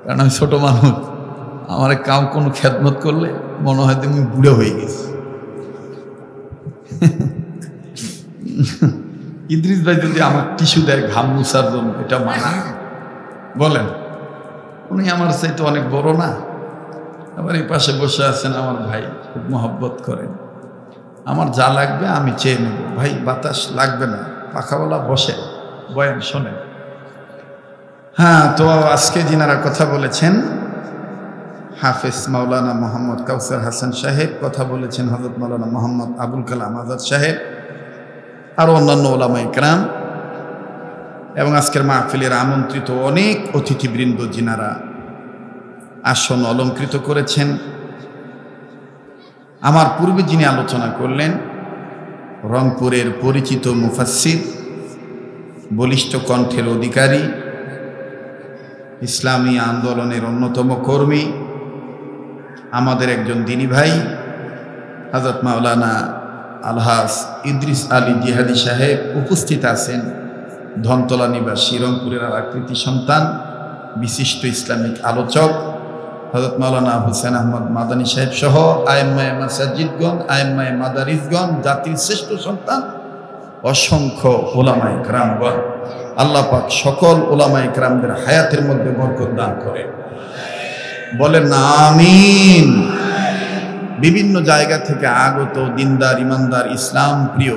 কারণ আমি ছোট মানুষ, আমার কাউ কোনো খেদমত করলে মনে হয় তুমি বুড়ো হয়ে গেছি। ইদ্রিস ভাই যদি আমার টিস্যু দেয় ঘাম মুছার জন্য, এটা মানা? বলেন, উনি আমার চাইতে অনেক বড় না? আবার এই পাশে বসে আছেন আমার ভাই, খুব মহব্বত করেন, আমার যা লাগবে আমি চেয়ে নেব। ভাই বাতাস লাগবে না, পাখাওয়ালা বসে বয়ান শোনেন। হ্যাঁ, তো আজকে যিনারা কথা বলেছেন, হাফেজ মাওলানা মোহাম্মদ কাউসার হাসান সাহেব, কথা বলেছেন হযরত মাওলানা মোহাম্মদ আবুল কালাম আজাদ সাহেব, আরও অন্যান্য ওলামায়ে ইকরাম, এবং আজকের মাহফিলের আমন্ত্রিত অনেক অতিথিবৃন্দ যিনারা আসন অলঙ্কৃত করেছেন। আমার পূর্বে যিনি আলোচনা করলেন, রংপুরের পরিচিত মুফাসসির, বলিষ্ঠ কণ্ঠের অধিকারী, ইসলামী আন্দোলনের অন্যতম কর্মী, আমাদের একজন দিনী ভাই হযরত মাওলানা আলহাজ ইদ্রিস আলী জিহাদি সাহেব উপস্থিত আছেন। ধনতলা নিবাসী, রংপুরের আর আকৃতি সন্তান, বিশিষ্ট ইসলামিক আলোচক হযরত মাওলানা হুসেন আহমদ মাদানী সাহেব সহ আইম্মায়ে মাসাজিদগণ, আইম্মায়ে মাদারিসগণ, জাতির শ্রেষ্ঠ সন্তান, অসংখ্য ওলামায়ে ইকরামগণ। আল্লাহ পাক সকল ওলামায়ে ইকরামদের হায়াতের মধ্যে বরকত দান করে, বলেন আমিন। বিভিন্ন জায়গা থেকে আগত দিনদার, ইমানদার, ইসলাম প্রিয়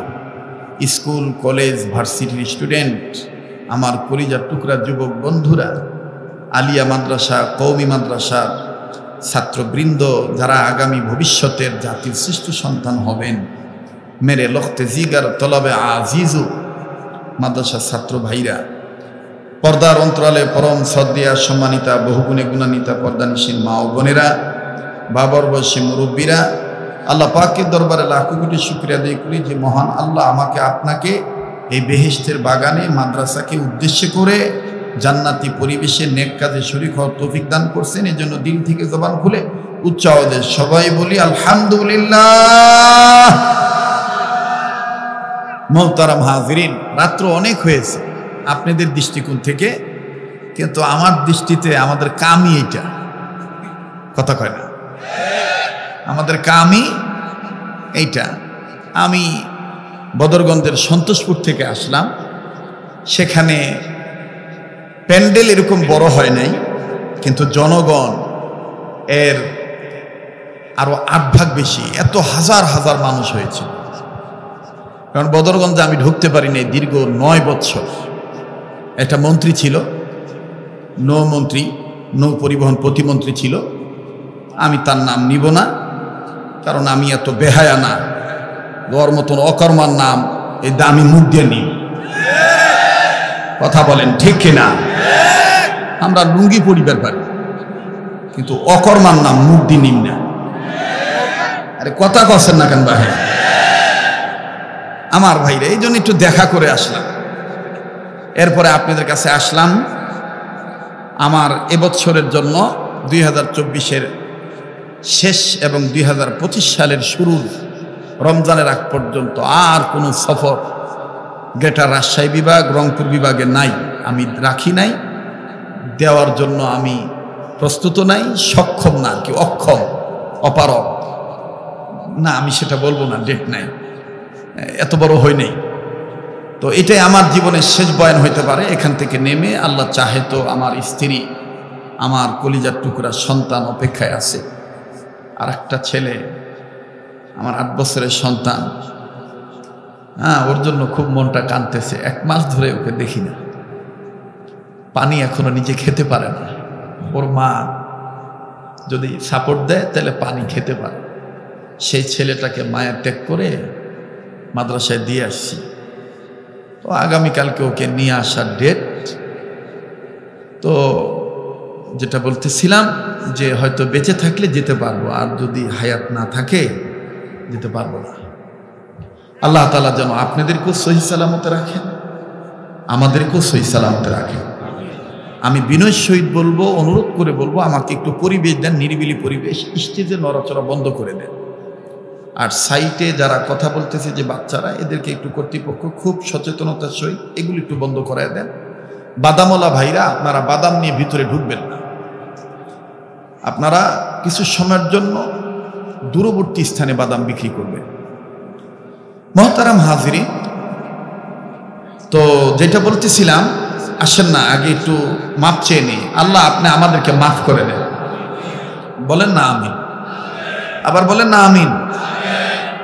স্কুল, কলেজ, ভার্সিটির স্টুডেন্ট, আমার কলিজার টুকরা যুবক বন্ধুরা, আলিয়া মাদ্রাসা, কওমি মাদ্রাসার ছাত্রবৃন্দ, যারা আগামী ভবিষ্যতের জাতির শ্রেষ্ঠ সন্তান হবেন, মেরে লখতে জিগার তলবে আজিজু মাদ্রাসার ছাত্র ভাইরা, পর্দার অন্তরালে পরম শ্রদ্ধেয়া সম্মানিতা, বহুগুণে গুণান্বিতা পর্দানিসীন মা ও বোনেরা, বাবার বয়সী মুরব্বীরা, আল্লাহ পাকের দরবারে লাখো কোটি শুকরিয়া আদায় করি যে মহান আল্লাহ আমাকে আপনাকে এই বেহেশতের বাগানে মাদ্রাসাকে উদ্দেশ্য করে জান্নাতি পরিবেশে নেক কাজে শরীক হওয়ার তৌফিক দান করছেন। এই জন্য দিল থেকে জবান খুলে উচ্চ আওয়াজে সবাই বলি আলহামদুলিল্লাহ। মোহতারাম হাজিরিন, রাত্র অনেক হয়েছে আপনাদের দৃষ্টিকোণ থেকে, কিন্তু আমার দৃষ্টিতে আমাদের কামই এটা, কথা কয় না? আমাদের কামই এইটা। আমি বদরগঞ্জের সন্তোষপুর থেকে আসলাম, সেখানে প্যান্ডেল এরকম বড় হয় নাই, কিন্তু জনগণ এর আরো 8 ভাগ বেশি, এত হাজার হাজার মানুষ হয়েছে। কারণ বদরগঞ্জে আমি ঢুকতে পারি নাই দীর্ঘ 9 বছর। একটা মন্ত্রী ছিল, নৌমন্ত্রী, নৌ পরিবহন প্রতিমন্ত্রী ছিল। আমি তার নাম নিব না, কারণ আমি এত বেহায়া না, ওর মতন অকর্মার নাম এই দামি মুখ দিয়ে নিই। কথা বলেন ঠিক কিনা? আমরা লুঙ্গি পরিবার পারি, কিন্তু অকর্মার নাম মুখ দিয়ে নিম না। আরে কথা কছেন না কেন ভাই? আমার ভাইরা, এই জন্য একটু দেখা করে আসলাম। এরপরে আপনাদের কাছে আসলাম আমার এবছরের জন্য 2024-এর শেষ এবং 2025 সালের শুরুর রমজানের আগ পর্যন্ত আর কোনো সফর গ্রেটার রাজশাহী বিভাগ, রংপুর বিভাগে নাই, আমি রাখি নাই, দেওয়ার জন্য আমি প্রস্তুত নাই, সক্ষম না, কি অক্ষম, অপারগ না, আমি সেটা বলবো না, ডেট নাই, এত বড় হয় নাই। তো এটাই আমার জীবনের শেষ বয়ান হইতে পারে। এখান থেকে নেমে আল্লাহ চাহে তো আমার স্ত্রী, আমার কলিজার টুকরা সন্তান অপেক্ষায় আছে, আর একটা ছেলে, আমার 8 বছরের সন্তান, ওর জন্য খুব মনটা কাঁদতেছে। 1 মাস ধরে ওকে দেখি না, পানি এখনো নিজে খেতে পারে না। ওর মা যদি সাপোর্ট দেয় তাহলে পানি খেতে পারে। সেই ছেলেটাকে মায়া ত্যাগ করে মাদ্রাসায় দিয়ে আসছি। তো আগামীকালকে ওকে নিয়ে আসার ডেট। তো যেটা বলতেছিলাম যে হয়তো বেঁচে থাকলে যেতে পারবো, আর যদি হায়াত না থাকে যেতে পারবো না। আল্লাহ তাআলা যেন আপনাদেরকেও সহি সালামতে রাখেন, আমাদেরকেও সহি সালামতে রাখেন। আমি বিনয়ের সহিত বলবো, অনুরোধ করে বলবো, আমাকে একটু পরিবেশ দেন, নিরিবিলি পরিবেশ, স্টেজে নড়াচড়া বন্ধ করে দেন। আর সাইটে যারা কথা বলতেছে যে বাচ্চারা, এদেরকে একটু কর্তৃপক্ষ খুব সচেতনতার সহিত এগুলি একটু বন্ধ করায় দেন। বাদামওয়ালা ভাইরা, আপনারা বাদাম নিয়ে ভিতরে ঢুকবেন না, আপনারা কিছু সময়ের জন্য দূরবর্তী স্থানে বাদাম বিক্রি করবেন। মহতারাম হাজিরিন, তো যেটা বলতেছিলাম, আসেন না আগে একটু মাপ চেয়ে নিই। আল্লাহ আপনি আমাদেরকে মাফ করে দেন, বলেন না আমিন, আবার বলেন না আমিন।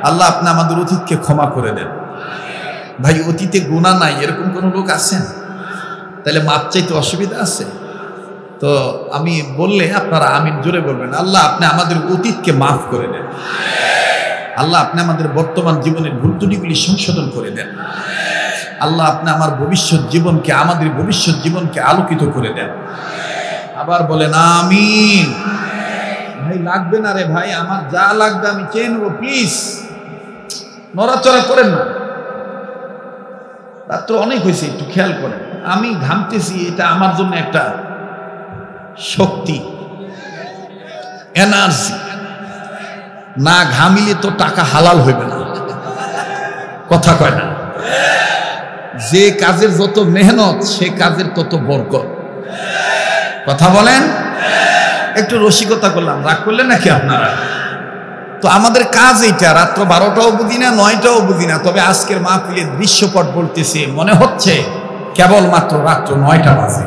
আল্লাহ আপনি আমাদের অতীতকে ক্ষমা করে দেন। ভাই, অতীতে গুনাহ নাই এরকম কোন লোক আছেন? তাহলে মাপ চাইতে অসুবিধা আছে? তো আমি বললে আপনারা আমিন জোরে বলবেন। আল্লাহ আপনি আমাদের অতীতকে মাফ করে দেন। আল্লাহ আপনি আমাদের বর্তমান জীবনের ভুল ত্রুটিগুলি সংশোধন করে দেন। আল্লাহ আপনি আমার ভবিষ্যৎ জীবনকে, আমাদের ভবিষ্যৎ জীবনকে আলোকিত করে দেন। আবার বলেন আমিন। ভাই লাগবে না রে ভাই, আমার যা লাগবে আমি চেয়ে নেবো, প্লিজ নড়াচড়া করেন না। রাত্র অনেক হয়েছে, একটু খেয়াল করেন। আমি ঘামতেছি, এটা আমার জন্য একটা শক্তি, এনার্জি। না ঘামিলে তো টাকা হালাল হইবে না, কথা কয় না। যে কাজের যত মেহনত, সে কাজের তত বরকত, কথা বলেন। একটু রসিকতা করলাম, রাগ করলেন নাকি আপনারা? তো আমাদের কাজ এইটা, রাত্র 12টাও বুঝি না, 9টাও বুঝি না। তবে আজকের মাহফিলের দৃশ্যপট বলতেছে, মনে হচ্ছে কেবলমাত্র রাত্র 9টা বাজে।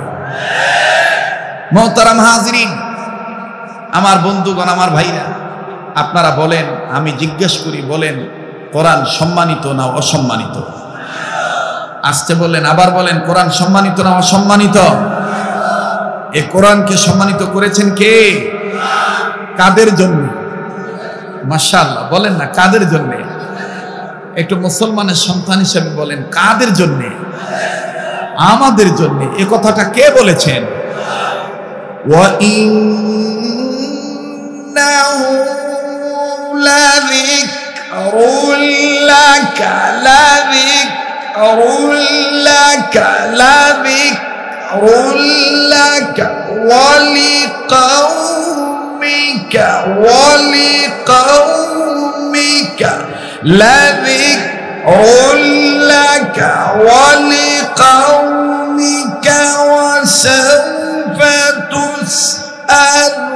মুহতারাম হাজিরিন, আমার বন্ধুগণ, আমার ভাইরা, আপনারা বলেন, আমি জিজ্ঞেস করি, বলেন কোরআন সম্মানিত না অসম্মানিত? আসতে বলেন, আবার বলেন, কোরআন সম্মানিত না অসম্মানিত? এই কোরআনকে সম্মানিত করেছেন কে? কাদের জন্য? মাশাআল্লাহ, বলেন না কাদের জন্য? একটু মুসলমানের সন্তান হিসেবে বলেন, কাদের জন্য? আমাদের জন্য। এ কথাটা কে বলেছেন? ওয়া ইন্নাহু লাযিকরুল লাকা ওয়ালিকাউমিকা লাযিকরুল লাকা ওয়ালিকাউমিকা ওয়া সাওফা তুসআলুন।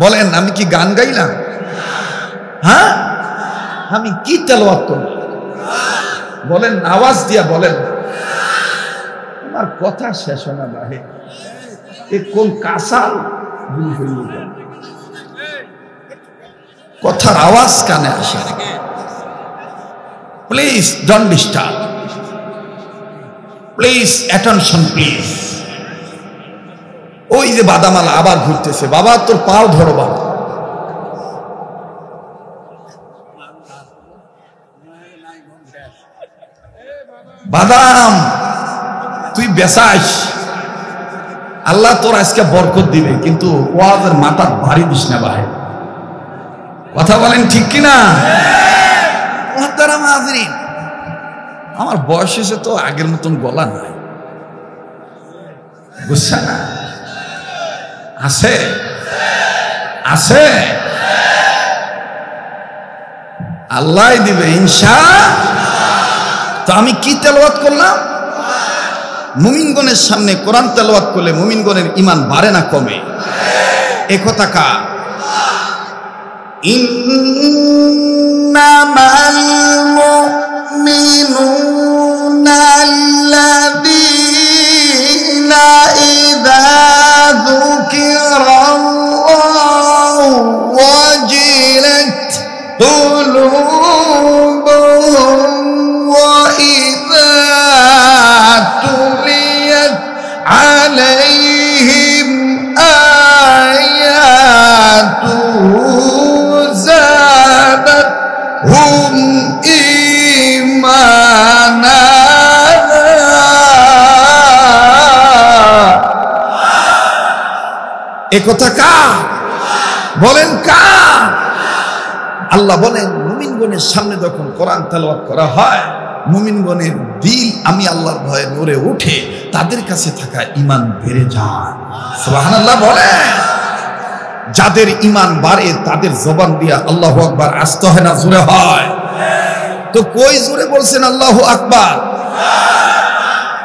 বলেন আমি কি গান গাইলাম? হ্যাঁ, আমি কি তেলাওয়াত করলাম? বলেন আওয়াজ দিয়া বলেন। আমার কথা শেষ হয় না ভাই, এ কোন কাসাল কথার আওয়াজ কানে আসে। Please don't disturb, please attention please. ওই যে বাদামালা আবার ঘুরতেছে, বাবা তোর পাও ধরো বাবা। বাদাম তুই বেচাইস, আল্লাহ তোর আজকে বরকত দিবে, কিন্তু ওয়াজের মাথা ভারী দিস না ভাই। কথা বলেন ঠিক কিনা? আমার বয়স এসে তো আগের মতন গলা নাই, বুঝছে না? আছে আছে, আল্লাহ দিবে ইনশাআল্লাহ। তো আমি কি তেলাওয়াত করলাম? মুমিনগণের সামনে কোরআন তেলাওয়াত করলে মুমিনগণের ঈমান বাড়ে না কমে? এ কথা কা? ইন্নামাল মুমিনুনা আল্লাযীনা ইযা যুকিরাল্লাহু ওয়াজিলাত কুলুবুহুম ওয়া ইযা তুলিয়াত আলাইহিম আয়াতুহু জাদাতহুম ঈমানা। এ কথা কা? বলেন কা? আল্লাহ বলেন মুমিনগণের সামনে যখন কোরআন তেলাওয়াত করা হয়, মুমিনগণের দিল আমি আল্লাহর ভয়ে নড়ে উঠে, তাদের কাছে থাকা ঈমান বেড়ে যায়। সুবহানাল্লাহ বলেন। যাদের ঈমান বাড়ে তাদের জবান দিয়া আল্লাহু আকবার আসতে হয় না জোরে হয়? তো কই জোরে বলছেন আল্লাহু আকবার?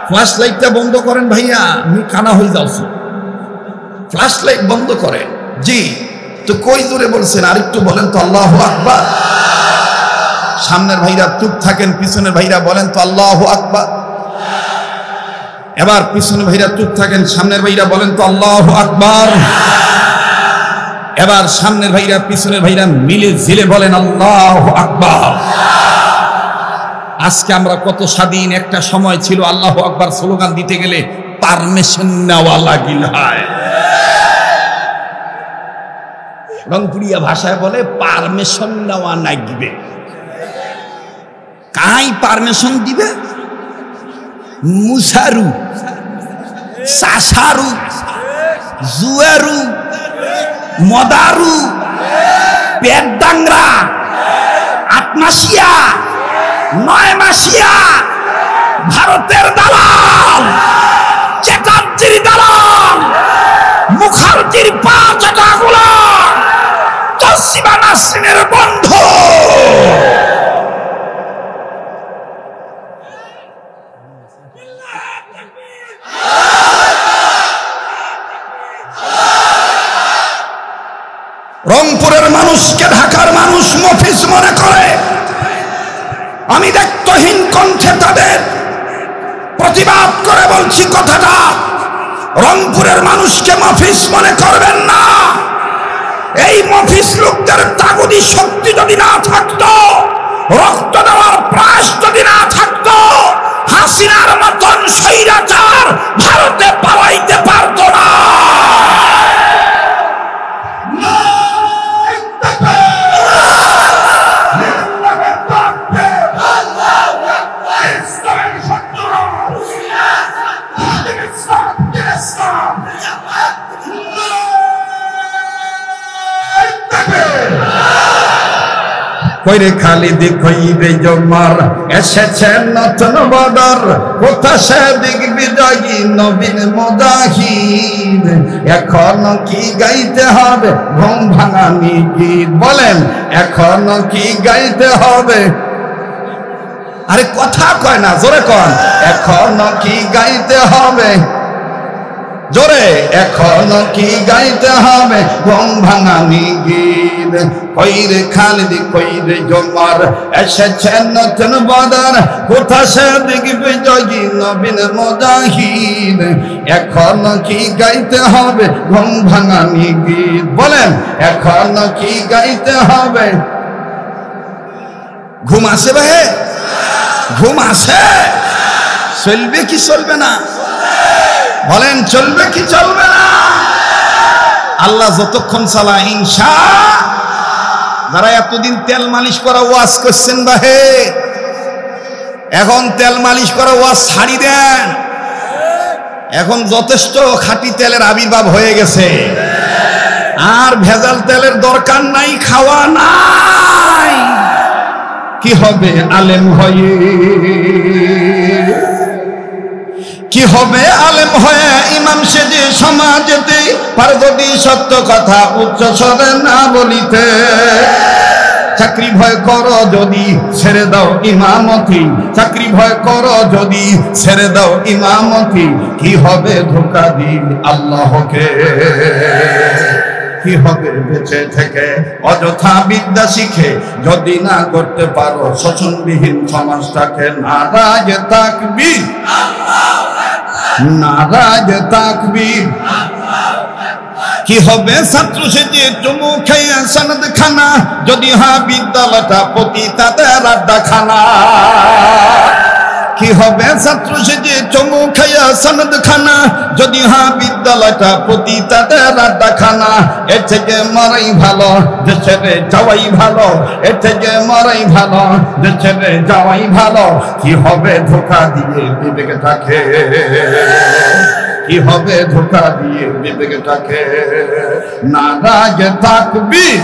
ফ্ল্যাশ লাইটটা বন্ধ করেন ভাইয়া, আমি কানা হয়ে যাচ্ছি। ফ্ল্যাশ লাইট বন্ধ করেন। জি, তো কই জোরে বলছেন? আরেকটু বলেন তো আল্লাহু আকবার। সামনের ভাইরা চুপ থাকেন, পিছনের ভাইরা বলেন তো আল্লাহু আকবার। এবার পিছনের ভাইরা চুপ থাকেন, সামনের ভাইরা বলেন তো আল্লাহু আকবার। এবার সামনের ভাইরা পিছনের ভাইরা মিলে ঝিলে বলেন আল্লাহু আকবার। আজকে আমরা কত স্বাধীন। একটা সময় ছিল আল্লাহু আকবার স্লোগান দিতে গেলে পারমিশন নেওয়া লাগিল হয়। রংপুরিয়া ভাষায় বলে পারমিশন নেওয়া লাগবে। কাই পারমিশন দিবে? মুসারু, সাসারু, জুয়ারু, মদারু, পেটডাংরা, আটমাসিয়া, নয়মাসিয়া, ভারতের দালাল, চেটার্জির দালাল, মুখার্জির পা চাটা গোলাম, তসলিমা নাসরিনের বন্ধু। রংপুরের মানুষকে ঢাকার মানুষ মফিজ মনে করে। আমি দায়িত্বহীন কণ্ঠে তাদের প্রতিবাদ করে বলছি কথাটা, রংপুরের মানুষকে মফিজ মনে করবেন না। এই মফিজ লোকদের তাগুদি শক্তি যদি না থাকতো, রক্ত দেওয়ার প্রয়াস যদি না থাকতো, হাসিনার মতন স্বৈরাচার ভারতে পালাইতে পারত না। কইরে খালিদ কইরে জমার এসেছে নতুন বদর, কোথা সে দিগ্বিজয়ী নবীন মুজাহিদ। এখন কি গাইতে হবে ঘুম ভাঙানি গীত? বলেন এখন কি গাইতে হবে? আরে কথা কয় না, জোরে কন। এখন কি গাইতে হবে? জোরে এখনো কি গাইতে হবে ঘুম ভাঙানি গীত কইরে খালিদ কইরে জমার এসেছেন নতুন বদর কোথা সে দেখবে জয়ী নবীন মুজাহিদ এখনো কি গাইতে হবে ঘুম ভাঙানি গীত বলেন এখনো কি গাইতে হবে ঘুম আসে ভাই ঘুম আসে চলবে কি চলবে না বলেন চলবে কি চলবে না আল্লাহ যতক্ষণ চালায় ইনশাআল্লাহ যারা এতদিন তেল মালিশ করা ওয়াজ করছেন ভাই এখন তেল মালিশ করা ওয়াজ ছাড়ি দেন এখন যথেষ্ট খাঁটি তেলের আবির্ভাব হয়ে গেছে আর ভেজাল তেলের দরকার নাই খাওয়া নাই কি হবে আলেম হয়ে কি হবে আলেম হয়ে ইমাম সেজে সমাজেতে পার যদি সত্য কথা উচ্চ স্বরে না বলিতে চাকরি ভয় করো যদি ছেড়ে দাও ইমামতি চাকরি ভয় করো যদি ছেড়ে দাও ইমামতি কি হবে ধোঁকা দিন আল্লাহকে কি হবে বেঁচে থেকে অযথা বিদ্যা শিখে যদি না করতে পারো শোষণবিহীন সমাজটাকে নারাজ তাকবীর নারাজ তাকবীর কি হবে ছাত্র সেজে চুমু খেয়ে সনদ খানা যদি হ্যাঁ বিদ্যালয়টা পতিতাদের আড্ডা খানা কি হবে ছাত্র সেজে চুমু খেয়ে সনদ খানা যদি হ্যাঁ বিদ্যালয়টা পতিতাদের আড্ডা খানা এর থেকে মরাই ভালো দেশে যাওয়াই ভালো এর থেকে মরাই ভালো দেশে যাওয়াই ভালো কি হবে ধোঁকা দিয়ে বিবেকটাকে কি হবে ধোঁকা দিয়ে বিবেকটাকে নারাজ তাকবীর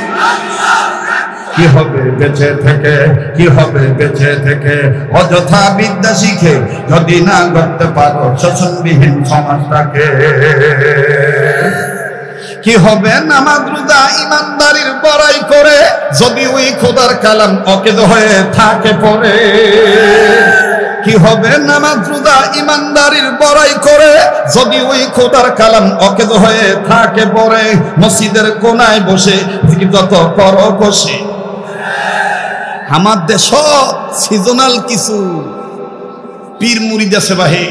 কি হবে বেঁচে থেকে কি হবে বেঁচে থেকে অযথা বিদ্যা শিখে যদি না করতে পারো শোষণবিহীন সমাজটাকে কি হবে নামাজ রোজা ইমানদারির বড়াই করে যদি ওই খোদার কালাম অকেদ হয়ে থাকে পড়ে কি হবে নামাজ রোজা ইমানদারির বড়াই করে যদি ওই খোদার কালাম অকেদ হয়ে থাকে পড়ে মসজিদের কোনায় বসে যত করো বসে আমার দেশ সিজনাল কিছু পীর মুরিদ আছে বাহে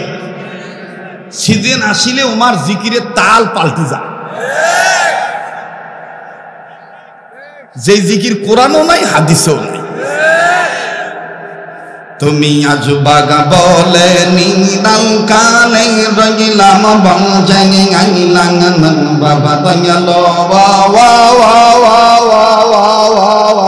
সিজন আসিলে ওমার জিকিরে তাল পাল্টি যায় যে জিকির কোরআনও নাই হাদিসও নাই তুমি আজ বাগা বলে নিদান কালে রইলাম বঞ্জনি আইলাং নন বাবা দয়াল ওয়া ওয়া ওয়া ওয়া ওয়া ওয়া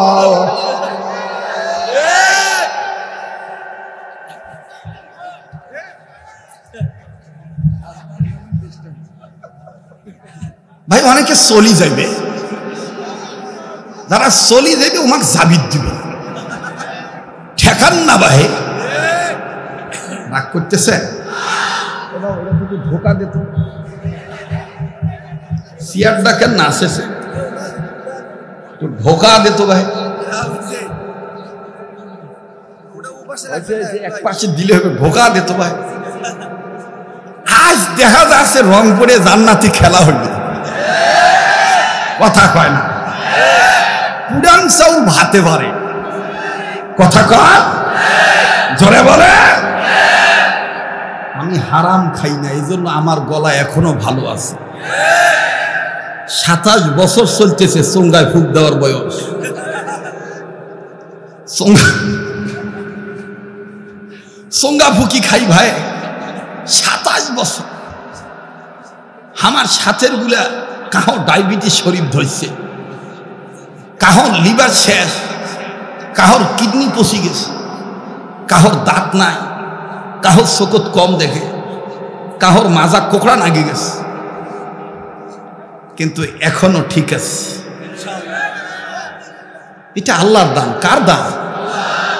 ভাই অনেকে চলি যাইবে যারা চলি যাইবে ওমাক জাবিদ দিবে ঠেকান না ভাই রাগ করতেছে ধোকা দিত সিয়ার ডাকেন না আসেছে ধোকা দিত ভাই এক পাশে দিলে হবে ধোকা দিত ভাই আজ দেখা যাচ্ছে রংপুরে জান্নাতি খেলা হইল কথা কয় না পুরান চাউল ভাতে পারে কথা কয় জোরে বলে আমি হারাম খাই না এই জন্য আমার গলা এখনো ভালো আছে 27 বছর চলতেছে চোঙ্গায় ফুক দেওয়ার বয়স চোঙ্গা ফুকি খাই ভাই 27 বছর আমার সাথের গুলা কাহো ডায়াবেটিস শরীর ধরছে কাহর লিভার শেষ কাহর কিডনি পচি গেছে কাহর দাঁত নাই কাহর চোখত কম দেখে কাহর মাজা কোকড়া নাগি গেছে কিন্তু এখনো ঠিক আছে এটা আল্লাহর দান কার দান